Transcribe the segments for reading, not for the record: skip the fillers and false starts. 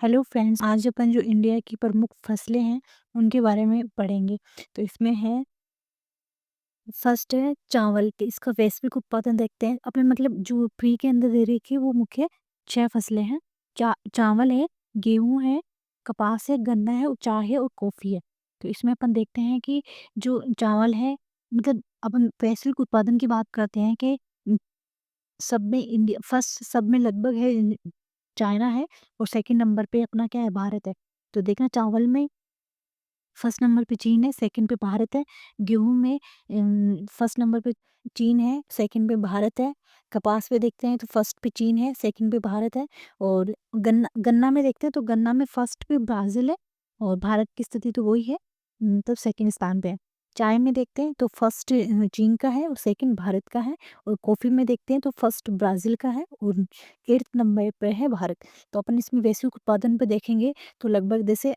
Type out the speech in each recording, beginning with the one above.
Hello friends, आज अपन जो India की प्रमुख फसलें हैं, उनके बारे में पढ़ेंगे। तो इसमें है फर्स्ट है चावल के इसका वैश्विक उत्पादन देखते हैं। अपने मतलब जो प्री के अंदर दे रखी है वो मुख्य 6 फसलें हैं। चावल है, गेहूँ है, कपास है, गन्ना है और चाय है और कॉफ़ी है। तो इसमें अपन देखते हैं कि जो चावल है मतलब अपन वैश्विक उत्पादन की बात करते हैं कि सब में इंडिया फर्स्ट सब में लगभग है चाइना है और सेकंड नंबर पे अपना क्या है भारत है। तो देखना चावल में फर्स्ट नंबर पे चीन है, सेकंड पे भारत है। गेहूँ में फर्स्ट नंबर पे चीन है, सेकंड पे भारत है। कपास पे देखते हैं तो फर्स्ट पे चीन है, सेकंड पे भारत है। और गन्ना गन्ना में देखते हैं तो गन्ना में फर्स्ट पे ब्राज़ील है और भारत की स्थिति तो वही है, तो सेकंड स्थान पे है। चाय में देखते हैं तो फर्स्ट चीन का है और सेकंड भारत का है। और कॉफ़ी में देखते हैं तो फर्स्ट ब्राज़ील का है और 8th नंबर पे है भारत। तो अपन इसमें वैश्विक उत्पादन पे देखेंगे तो लगभग जैसे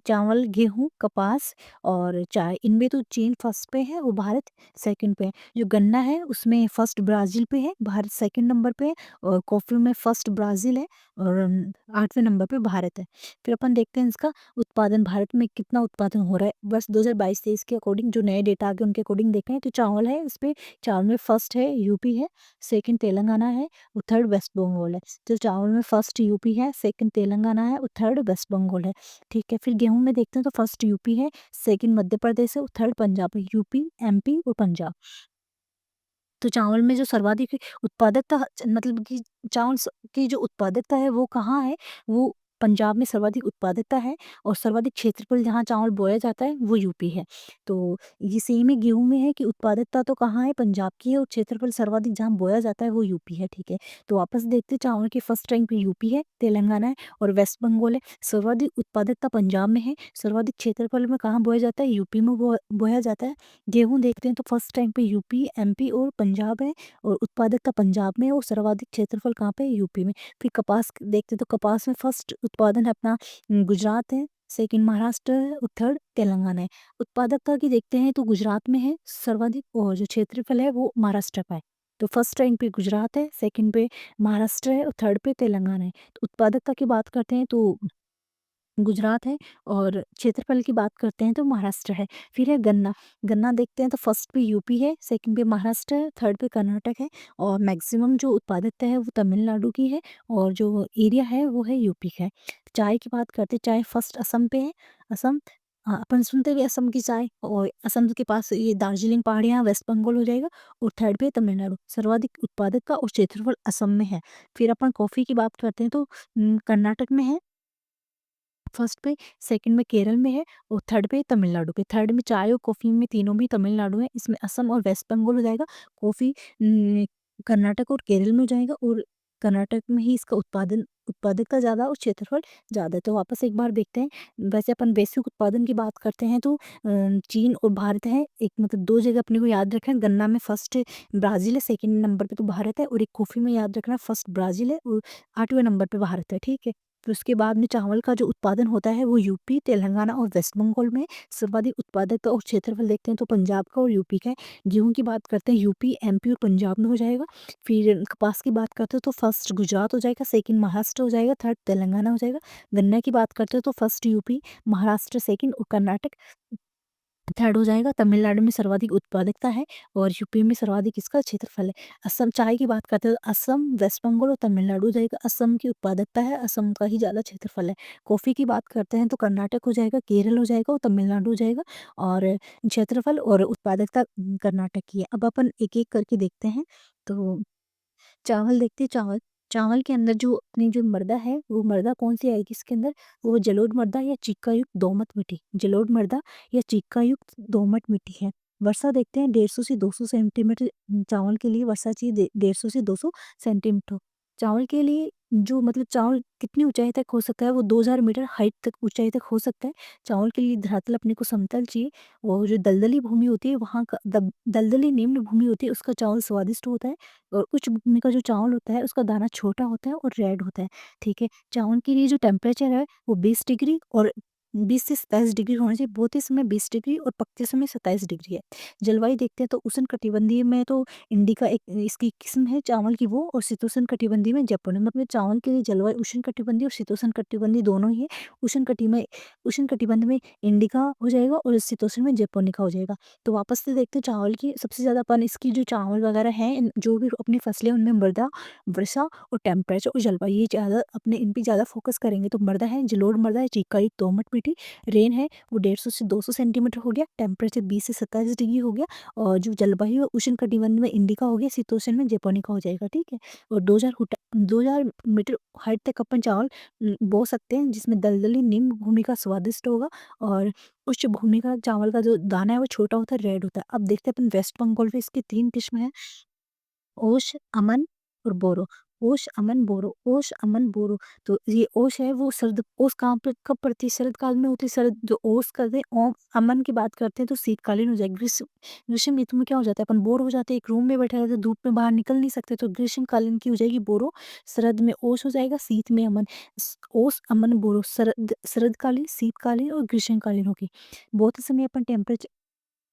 चावल, गेहूँ, कपास और चाय इनमें तो चीन फर्स्ट पे है और भारत सेकंड पे है। जो गन्ना है उसमें फर्स्ट ब्राज़ील पे है, भारत सेकंड नंबर पे है। और कॉफ़ी में फर्स्ट ब्राज़ील है और 8वें नंबर पे भारत है। फिर अपन देखते हैं इसका उत्पादन भारत में कितना उत्पादन हो रहा है। वर्ष 2022-23 के अकॉर्डिंग जो नए डेटा आ गए उनके अकॉर्डिंग देखें तो चावल है, इसपे चावल में फर्स्ट है यूपी है, सेकंड तेलंगाना है और थर्ड वेस्ट बंगाल है। तो चावल में फर्स्ट यूपी है, सेकंड तेलंगाना है और थर्ड वेस्ट बंगाल है। ठीक है, फिर गेहूँ में देखते हैं तो फर्स्ट यूपी है, सेकंड मध्य प्रदेश है और थर्ड पंजाब है। यूपी, एमपी और पंजाब। तो चावल में जो सर्वाधिक उत्पादकता मतलब कि चावल की जो उत्पादकता है वो कहाँ है? वो पंजाब में सर्वाधिक उत्पादकता है और सर्वाधिक क्षेत्रफल जहाँ चावल बोया जाता है वो यूपी है। तो ये सेम ही गेहूँ में है कि उत्पादकता तो कहाँ है? पंजाब की है और क्षेत्रफल सर्वाधिक जहाँ बोया जाता है वो यूपी है। ठीक है, तो वापस देखते हैं चावल के फर्स्ट रैंक पे यूपी है, तेलंगाना है और वेस्ट बंगाल है। सर्वाधिक उत्पादकता पंजाब में है, सर्वाधिक क्षेत्रफल में कहाँ बोया जाता है? यूपी में बोया जाता है। गेहूँ देखते हैं तो फर्स्ट रैंक पे यूपी, एमपी और पंजाब है और उत्पादकता पंजाब में है और सर्वाधिक क्षेत्रफल कहाँ पे है? यूपी में। फिर कपास देखते हैं तो कपास में फर्स्ट उत्पादन है अपना गुजरात है, सेकंड महाराष्ट्र है और थर्ड तेलंगाना है। उत्पादकता की देखते हैं तो गुजरात में है सर्वाधिक और जो क्षेत्रफल है वो महाराष्ट्र का है। तो फर्स्ट रैंक पे गुजरात है, सेकंड पे महाराष्ट्र है और थर्ड पे तेलंगाना है। तो उत्पादकता की बात करते हैं तो गुजरात है और क्षेत्रफल की बात करते हैं तो महाराष्ट्र है। फिर है गन्ना, गन्ना देखते हैं तो फर्स्ट पे यूपी है, सेकंड पे महाराष्ट्र है, थर्ड पे कर्नाटक है और मैक्सिमम जो उत्पादकता है वो तमिलनाडु की है और जो एरिया है वो है यूपी का है। चाय की बात करते हैं, चाय फर्स्ट असम पे है, असम अपन सुनते भी असम की चाय और असम के पास ये दार्जिलिंग पहाड़ियाँ वेस्ट बंगाल हो जाएगा और थर्ड पे तमिलनाडु। सर्वाधिक उत्पादक का और क्षेत्रफल असम में है। फिर अपन कॉफ़ी की बात करते हैं तो कर्नाटक में है फर्स्ट पे, सेकंड में केरल में है और थर्ड पे तमिलनाडु पे। थर्ड में चाय और कॉफ़ी में तीनों भी तमिलनाडु है। इसमें असम और वेस्ट बंगाल हो जाएगा। कॉफ़ी कर्नाटक और केरल में हो जाएगा और कर्नाटक में ही इसका उत्पादकता ज़्यादा और क्षेत्रफल ज़्यादा है। तो वापस एक बार देखते हैं, वैसे अपन वैश्विक उत्पादन की बात करते हैं तो चीन और भारत है। एक मतलब 2 जगह अपने को याद रखें, गन्ना में फर्स्ट ब्राज़ील है, सेकंड नंबर पे तो भारत है और एक कॉफ़ी में याद रखना फर्स्ट ब्राज़ील है और 8वें नंबर पे भारत है, ठीक है? फिर उसके बाद में चावल का जो उत्पादन होता है वो यूपी, तेलंगाना और वेस्ट बंगाल में सर्वाधिक उत्पादक और क्षेत्रफल देखते हैं तो पंजाब का और यूपी का है। गेहूँ की बात करते हैं यूपी, एमपी और पंजाब में हो जाएगा। फिर कपास की बात करते हैं तो फर्स्ट गुजरात हो जाएगा, सेकंड महाराष्ट्र हो जाएगा, थर्ड तेलंगाना हो जाएगा। गन्ना की बात करते हैं तो फर्स्ट यूपी, महाराष्ट्र सेकंड और कर्नाटक थर्ड हो जाएगा। तमिलनाडु में सर्वाधिक उत्पादकता है और यूपी में सर्वाधिक इसका क्षेत्रफल है। असम चाय की बात करते हैं तो असम, वेस्ट बंगाल और तमिलनाडु हो जाएगा। असम की उत्पादकता है, असम का ही ज़्यादा क्षेत्रफल है। कॉफ़ी की बात करते हैं तो कर्नाटक हो जाएगा, केरल हो जाएगा और तमिलनाडु हो जाएगा और क्षेत्रफल और उत्पादकता कर्नाटक की है। अब अपन एक-एक करके देखते हैं। तो चावल देखते हैं, चावल चावल के अंदर जो अपनी जो मृदा है वो मृदा कौन-सी आएगी इसके अंदर? वो जलोढ़ मृदा या चिक्का युक्त दोमट मिट्टी, जलोढ़ मृदा या चिक्का युक्त दोमट मिट्टी है। वर्षा देखते हैं 150 से 200 सेंटीमीटर चावल के लिए वर्षा चाहिए 150 से 200 सेंटीमीटर। चावल के लिए जो मतलब चावल कितनी ऊँचाई तक हो सकता है वो 2000 मीटर हाइट तक ऊँचाई तक हो सकता है। चावल के लिए धरातल अपने को समतल चाहिए और जो दलदली भूमि होती है वहाँ का दलदली निम्न भूमि होती है उसका चावल स्वादिष्ट होता है और उच्च भूमि का जो चावल होता है उसका दाना छोटा होता है और रेड होता है, ठीक है। चावल के लिए जो टेम्परेचर है वो 20 डिग्री और 20 से 27 डिग्री होना चाहिए, बोते समय 20 डिग्री और पकते समय 27 डिग्री है। जलवायु देखते हैं तो उष्णकटिबंधीय में तो इंडिका एक इसकी किस्म है चावल की वो, और शीतोष्णकटिबंधीय में जैपन मतलब चावल के लिए जलवायु उष्णकटिबंधीय और शीतोष्णकटिबंधीय दोनों ही है। उष्णकटिबंध में इंडिका हो जाएगा और शीतोष्ण में जैपोनिका हो जाएगा। तो वापस से देखते हैं चावल की सबसे ज़्यादा अपन इसकी जो चावल वगैरह हैं जो भी अपनी फसलें उनमें मृदा, वर्षा और टेम्परेचर और जलवायु ये ज़्यादा अपने इन पे ज़्यादा फोकस करेंगे। तो मृदा है, जलोढ़ मृदा है, चिकाई दोमट मिट्टी, रेन है वो 150 से 200 सेंटीमीटर हो गया, टेम्परेचर 20 से 27 डिग्री हो गया, और जो जलवायु है उष्णकटिबंध में इंडिका हो गया, शीतोष्ण में जैपोनिका हो जाएगा। ठीक है, और 2000 मीटर हाइट तक अपन चावल बो सकते हैं, जिसमें दलदली निम्न भूमि का स्वादिष्ट होगा, और उच्च भूमि का चावल का जो दाना है वो छोटा होता है, रेड होता है। अब देखते हैं अपन वेस्ट बंगाल में इसकी 3 किस्म है, ओश, अमन और बोरो। ओश, अमन, बोरो। ओश, अमन, बोरो। तो ये ओश है वो शरद, ओस कहाँ पर कब पड़ती है? शरद काल में होती है। शरद जो ओस करते हैं, अमन की बात करते हैं तो शीतकालीन हो जाएगी। ग्रीष्म ऋतु में क्या हो जाता है, अपन बोर हो जाते हैं, एक रूम में बैठे रहते हैं, धूप में बाहर निकल नहीं सकते, तो ग्रीष्मकालीन की हो जाएगी बोरो। शरद में ओश हो जाएगा, शीत में अमन। ओस, अमन, बोरो शरदकालीन, शीतकालीन और ग्रीष्मकालीन होगी। बहुत समय अपन टेम्परेचर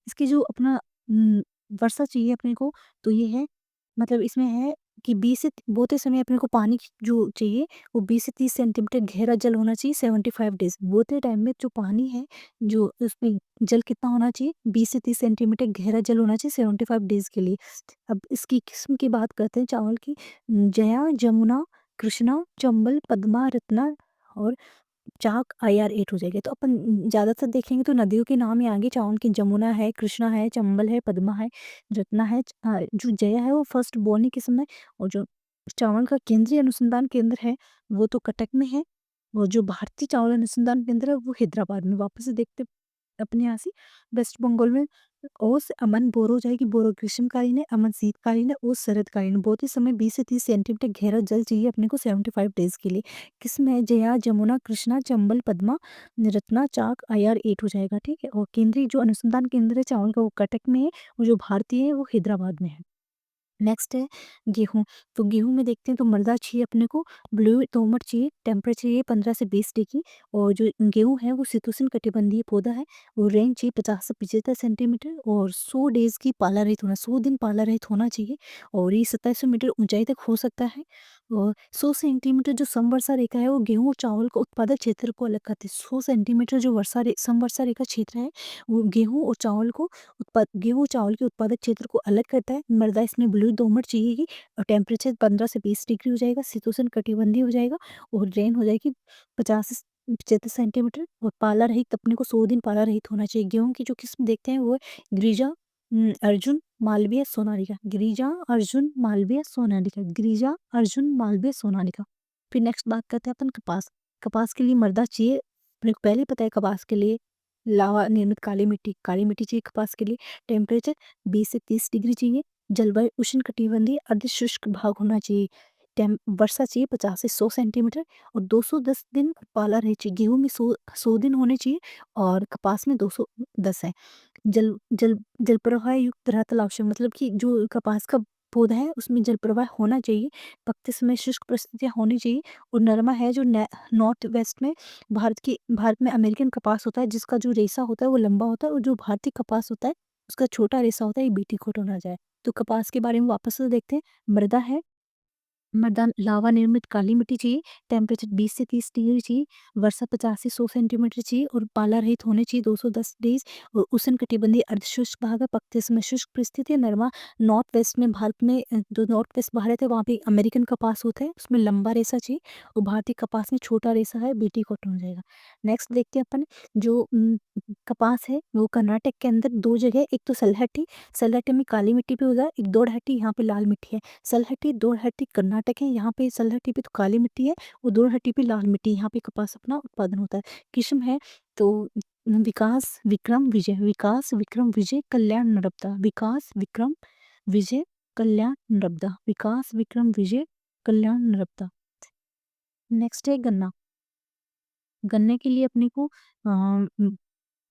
इसकी जो अपना वर्षा चाहिए अपने को, तो ये है मतलब इसमें है कि 20 से बोते समय अपने को पानी जो चाहिए वो 20 से 30 सेंटीमीटर गहरा जल होना चाहिए 75 डेज। बोते टाइम में जो पानी है जो उसमें जल कितना होना चाहिए, 20 से 30 सेंटीमीटर गहरा जल होना चाहिए 75 डेज के लिए। अब इसकी किस्म की बात करते हैं चावल की, जया, जमुना, कृष्णा, चंबल, पद्मा, रत्ना और चाक IR8 हो जाएगी। तो अपन ज़्यादातर देखेंगे तो नदियों के नाम ही आएंगे चावल की, जमुना है, कृष्णा है, चंबल है, पद्मा है, रत्ना है। जो जया है वो फर्स्ट बोर्न किस्म है, और जो चावल का केंद्रीय अनुसंधान केंद्र है वो तो कटक में है, और जो भारतीय चावल अनुसंधान केंद्र है वो हैदराबाद में। वापस से देखते अपने यहाँ से वेस्ट बंगाल में ओस, अमन, बोरो हो जाएगी। बोरो ग्रीष्मकालीन है, अमन शीतकालीन है, ओस शरदकालीन। बहुत ही समय 20 से 30 सेंटीमीटर गहरा जल चाहिए अपने को 75 डेज के लिए। किस्म है जया, जमुना, कृष्णा, चंबल, पद्मा, रत्ना, चाक IR8 हो जाएगा। ठीक है, और केंद्रीय जो अनुसंधान केंद्र है चावल का वो कटक में है, और जो भारतीय है वो हैदराबाद में है। नेक्स्ट है गेहूँ। तो गेहूँ में देखते हैं तो मृदा चाहिए अपने को, ब्लू दोमट चाहिए, टेम्परेचर चाहिए 15 से 20 डिग्री, और जो गेहूँ है वो शीतोष्ण कटिबंधीय पौधा है, वो रेंज चाहिए 50 से 75 सेंटीमीटर, और 100 डेज की पाला रहित होना, 100 दिन पाला रहित होना चाहिए, और ये 2700 मीटर ऊंचाई तक हो सकता है, और 100 सेंटीमीटर जो समवर्षा रेखा है वो गेहूँ और चावल का उत्पादक क्षेत्र को अलग करती है। 100 सेंटीमीटर जो समवर्षा रेखा क्षेत्र है वो गेहूँ और चावल को गेहूँ चावल के उत्पादक क्षेत्र को अलग करता है। मृदा इसमें ब्लू दोमट चाहिए, और टेम्परेचर 15 से 20 डिग्री हो जाएगा, शीतोष्ण कटिबंधीय हो जाएगा, और रेन हो जाएगी 50 से 75 सेंटीमीटर, और पाला रहित अपने को 100 दिन पाला रहित होना चाहिए। गेहूँ की जो किस्म देखते हैं वो है गिरिजा, अर्जुन, मालवीय, सोनालिका। गिरिजा, अर्जुन, मालवीय, सोनालिका। गिरिजा, अर्जुन, मालवीय, सोनालिका। फिर नेक्स्ट बात करते हैं अपन कपास। कपास के लिए मृदा चाहिए, अपने को पहले ही पता है कपास के लिए लावा निर्मित काली मिट्टी चाहिए कपास के लिए। टेम्परेचर 20 से 30 डिग्री चाहिए, जलवायु उष्णकटिबंधीय अर्ध शुष्क भाग होना चाहिए, वर्षा चाहिए 50 से 100 सेंटीमीटर, और 210 दिन पाला रही चाहिए। गेहूं में 100 दिन होने चाहिए, और कपास में 210 है। जल जल जल प्रवाह युक्त धरातल आवश्यक, मतलब कि जो कपास का पौधा है उसमें जल प्रवाह होना चाहिए, पकते समय शुष्क परिस्थितियाँ होनी चाहिए, और नरमा है जो नॉर्थ वेस्ट में भारत में अमेरिकन कपास होता है जिसका जो रेशा होता है वो लंबा होता है, और जो भारतीय कपास होता है उसका छोटा रेशा होता है, ये बीटी कोट होना जाए। तो कपास के बारे में वापस से देखते हैं। मृदा है, मृदा लावा निर्मित काली मिट्टी चाहिए, टेम्परेचर 20 से 30 डिग्री चाहिए, वर्षा 50 से 100 सेंटीमीटर चाहिए, और पाला रहित होने चाहिए 210 डेज, और उष्णकटिबंधीय अर्धशुष्क भाग है, पकते समय शुष्क परिस्थिति है। नरमा नॉर्थ वेस्ट में भारत में जो नॉर्थ वेस्ट भारत है वहाँ पे अमेरिकन कपास होता है, उसमें लंबा रेशा चाहिए, और भारतीय कपास में छोटा रेशा है, बीटी कॉटन हो जाएगा। नेक्स्ट देखते हैं अपन जो कपास है वो कर्नाटक के अंदर 2 जगह, एक तो सलहटी में काली मिट्टी पे होता है, एक दोड़हट्टी यहाँ पे लाल मिट्टी है। दोरहट्टी कर्नाटक है, यहाँ पे सलहटी पे तो काली मिट्टी है, और दोरहट्टी पे लाल मिट्टी, यहाँ पे कपास अपना उत्पादन होता है। किस्म है तो विकास विक्रम विजय कल्याण नर्मदा, विकास विक्रम विजय कल्याण नर्मदा, विकास विक्रम विजय कल्याण नर्मदा। नेक्स्ट है गन्ना। गन्ने के लिए अपने को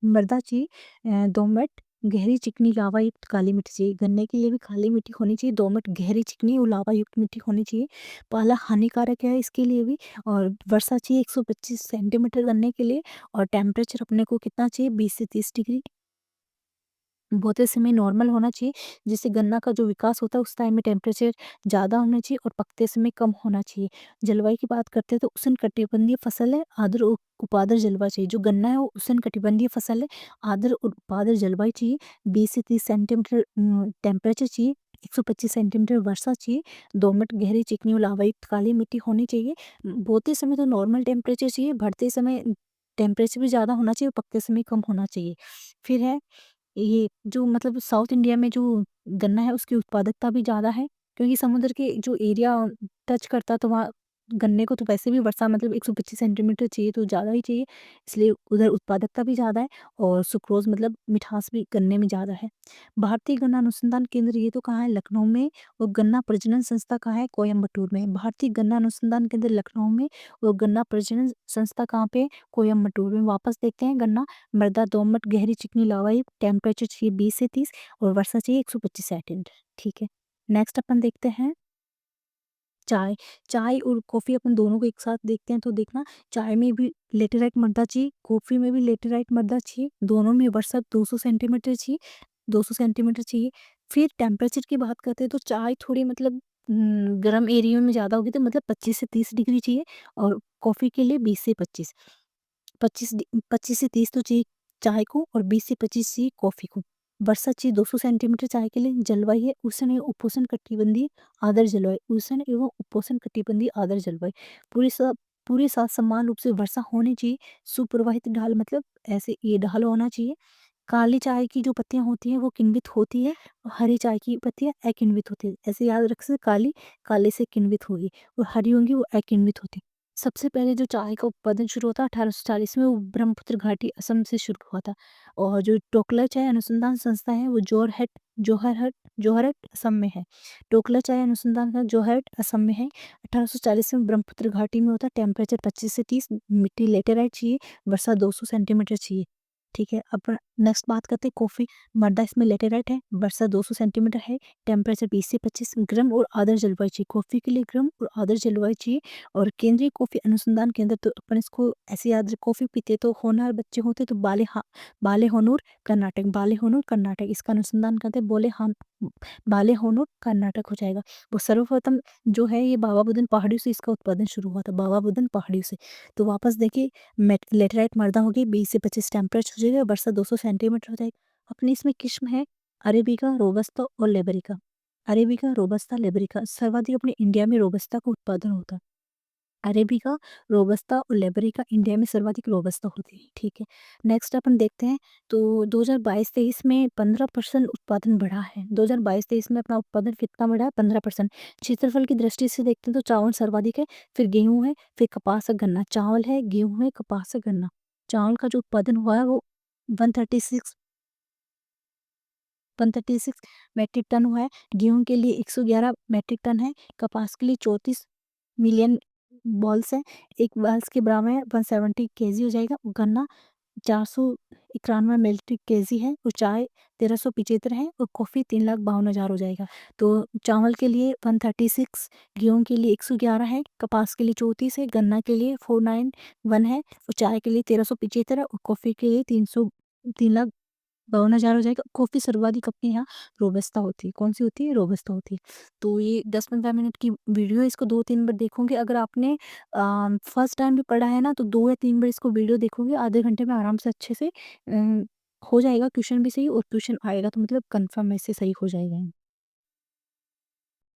मृदा चाहिए दोमट, गहरी चिकनी लावा युक्त काली मिट्टी चाहिए। गन्ने के लिए भी काली मिट्टी होनी चाहिए, दोमट गहरी चिकनी और लावा युक्त मिट्टी होनी चाहिए। पाला हानिकारक है इसके लिए भी। और वर्षा चाहिए 125 सेंटीमीटर गन्ने के लिए। और टेम्परेचर अपने को कितना चाहिए, 20 से 30 डिग्री। बोते समय नॉर्मल होना चाहिए, जिससे गन्ना का जो विकास होता है उस टाइम में टेम्परेचर ज़्यादा होना चाहिए और पकते समय कम होना चाहिए। जलवायु की बात करते हैं तो उष्णकटिबंधीय फसल है, आर्द्र और उपाद्र जलवायु चाहिए। जो गन्ना है वो उष्णकटिबंधीय फसल है, आर्द्र और उपाद्र जलवायु चाहिए। 20 से 30 सेंटीमीटर टेम्परेचर चाहिए, 125 सेंटीमीटर वर्षा चाहिए, दोमट गहरी चिकनी और लावा युक्त काली मिट्टी होनी चाहिए। बोते समय तो नॉर्मल टेम्परेचर चाहिए, बढ़ते समय टेम्परेचर भी ज़्यादा होना चाहिए और पकते समय कम होना चाहिए। फिर है ये जो मतलब साउथ इंडिया में जो गन्ना है उसकी उत्पादकता भी ज़्यादा है, क्योंकि समुद्र के जो एरिया टच करता है तो वहाँ गन्ने को तो वैसे भी वर्षा मतलब 125 सेंटीमीटर चाहिए तो ज़्यादा ही चाहिए, इसलिए उधर उत्पादकता भी ज़्यादा है। और सुक्रोज़ मतलब मिठास भी गन्ने में ज़्यादा है। भारतीय गन्ना अनुसंधान केंद्र ये तो कहाँ है, लखनऊ में। और गन्ना प्रजनन संस्था कहाँ है, कोयम्बटूर में। भारतीय गन्ना अनुसंधान केंद्र लखनऊ में और गन्ना प्रजनन संस्था कहाँ पे, कोयम्बटूर में। वापस देखते हैं गन्ना। मृदा दोमट गहरी चिकनी लावाई, टेम्परेचर चाहिए 20 से 30 और वर्षा चाहिए 125 सेंटीमीटर। ठीक है, नेक्स्ट अपन देखते हैं चाय। चाय और कॉफ़ी अपन दोनों को एक साथ देखते हैं तो देखना, चाय में भी लेटेराइट मृदा चाहिए, कॉफ़ी में भी लेटेराइट मृदा चाहिए। दोनों में वर्षा 200 सेंटीमीटर चाहिए, 200 सेंटीमीटर चाहिए। फिर टेम्परेचर की बात करते हैं तो चाय थोड़ी मतलब गर्म एरिया में ज़्यादा होगी तो मतलब 25 से 30 डिग्री चाहिए। और कॉफ़ी के लिए 20 से 25, 25 से 30 तो चाहिए चाय को और 20 से 25 चाहिए कॉफ़ी को। वर्षा चाहिए 200 सेंटीमीटर चाय के लिए। जलवायु है उष्ण एवं उपोष्ण कटिबंधीय आर्द्र जलवायु, उष्ण एवं उपोष्ण कटिबंधीय आर्द्र जलवायु। पूरे साल समान रूप से वर्षा होनी चाहिए। सुप्रवाहित ढाल मतलब ऐसे ये ढाल होना चाहिए। काली चाय की जो पत्तियाँ होती हैं वो किण्वित होती है और हरी चाय की पत्तियाँ अकिण्वित होती है। ऐसे याद रख सकते, काली काले से किण्वित होगी और हरी होंगी वो अकिण्वित होती। सबसे पहले जो चाय का उत्पादन शुरू होता 1840 में, वो ब्रह्मपुत्र घाटी असम से शुरू हुआ था। और जो टोकला चाय अनुसंधान संस्था है वो जोरहट असम में है। टोकला चाय अनुसंधान का जोरहट असम में है। 1840 में ब्रह्मपुत्र घाटी में होता। टेम्परेचर 25 से 30, मिट्टी लेटेराइट चाहिए, वर्षा 200 सेंटीमीटर चाहिए। ठीक है, अब नेक्स्ट बात करते हैं कॉफ़ी। मृदा इसमें लेटेराइट है, वर्षा 200 सेंटीमीटर है, टेम्परेचर 20 से 25, गर्म और आर्द्र जलवायु चाहिए। कॉफ़ी के लिए गर्म और आर्द्र जलवायु चाहिए। और केंद्रीय कॉफ़ी अनुसंधान केंद्र, तो अपन इसको ऐसे याद रख, कॉफ़ी पीते तो होनहार बच्चे होते तो बालेहोनूर कर्नाटक, बालेहोनूर कर्नाटक इसका अनुसंधान करते बालेहोनूर कर्नाटक हो जाएगा। वो सर्वप्रथम जो है ये बाबा बुदन पहाड़ियों से इसका उत्पादन शुरू हुआ था, बाबा बुदन पहाड़ियों से। तो वापस देखिए, लेटेराइट मृदा होगी, 20 से 25 टेम्परेचर हो जाएगा, वर्षा 200 सेंटीमीटर हो जाएगी। अपनी इसमें किस्म है अरेबिका, रोबस्ता और लेबरिका। अरेबिका, रोबस्ता, लेबरिका, सर्वाधिक अपने इंडिया में रोबस्ता का उत्पादन होता है। अरेबिका, रोबस्ता और लेबरिका इंडिया में सर्वाधिक रोबस्ता होती है। ठीक है, नेक्स्ट अपन देखते हैं। तो 2022-23 में 15% उत्पादन बढ़ा है। 2022-23 में अपना उत्पादन कितना बढ़ा है, 15%। क्षेत्रफल की दृष्टि से देखते हैं तो चावल सर्वाधिक है, फिर गेहूं है, फिर कपास और गन्ना। चावल है, गेहूं है, कपास और गन्ना। चावल का जो उत्पादन हुआ है वो 136 136 मैट्रिक टन हुआ है। गेहूं के लिए 111 मैट्रिक टन है। कपास के लिए 34 मिलियन बॉल्स है। एक बॉल्स के बराबर है 170 केजी हो जाएगा। गन्ना 491 मेट्रिक केजी है और चाय 1375 है और कॉफ़ी 3,52,000 हो जाएगा। तो चावल के लिए 136, गेहूं के लिए 111 है, कपास के लिए 34 है, गन्ना के लिए 491 है और चाय के लिए 1375 है और कॉफ़ी के लिए 3,52,000 हो जाएगा। कॉफ़ी सर्वाधिक अपने यहाँ रोबस्ता होती है। कौन-सी होती है? रोबस्ता होती है। तो ये 10-15 मिनट की वीडियो है, इसको 2-3 बार देखोगे। अगर आपने फर्स्ट टाइम भी पढ़ा है ना तो 2 या 3 बार इसको वीडियो देखोगे, आधे घंटे में आराम से अच्छे से हो जाएगा। क्वेश्चन भी सही और ट्यूशन आएगा तो मतलब कन्फर्म ऐसे सही हो जाएगा।